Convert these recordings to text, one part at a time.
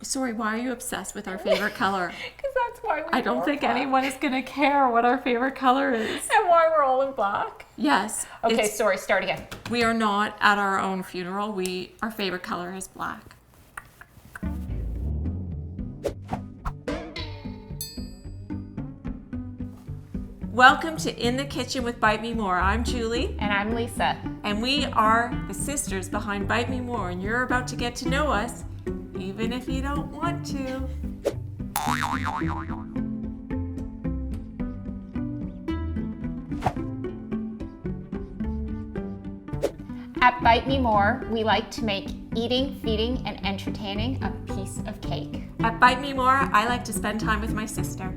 Sorry, why are you obsessed with our favorite color? Because that's why we I don't think anyone is going to care what our favorite color is. And why we're all in black. Yes. Okay, sorry, start again. We are not at our own funeral. Our favorite color is black. Welcome to In the Kitchen with Bite Me More. I'm Julie. And I'm Lisa. And we are the sisters behind Bite Me More, and you're about to get to know us, even if you don't want to. At Bite Me More, we like to make eating, feeding, and entertaining a piece of cake. At Bite Me More, I like to spend time with my sister.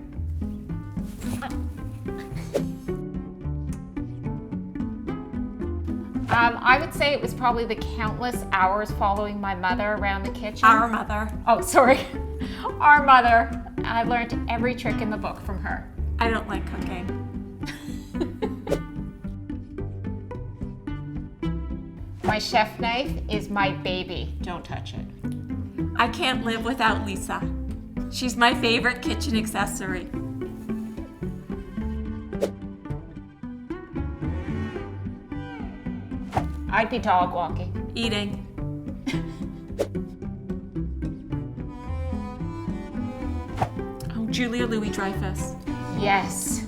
I would say it was probably the countless hours following my mother around the kitchen. Our mother. Oh, sorry. Our mother. I learned every trick in the book from her. I don't like cooking. My chef knife is my baby. Don't touch it. I can't live without Lisa. She's my favorite kitchen accessory. I'd be dog walking. Eating. Oh, Julia Louis-Dreyfus. Yes.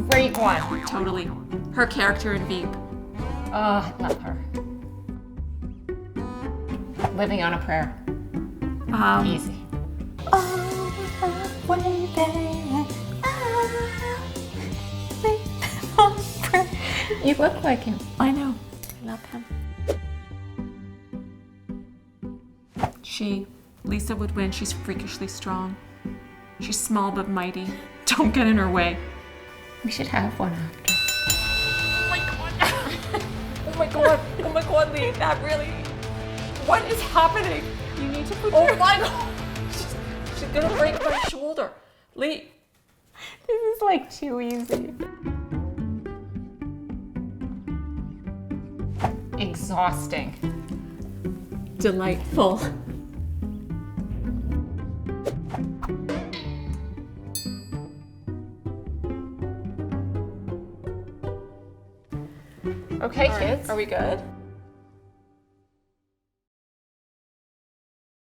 Great one. Totally. Her character in Veep. Oh, I love her. Living on a Prayer. Easy. Oh, way there. You look like him. I know. I love him. Lisa would win. She's freakishly strong. She's small but mighty. Don't get in her way. We should have one after. Oh my god. Oh my god. Oh my god, Lee. That really... What is happening? You need to put Oh my god. She's gonna break my shoulder. Lee. This is like too easy. Exhausting. Delightful. Okay, kids. Are we good?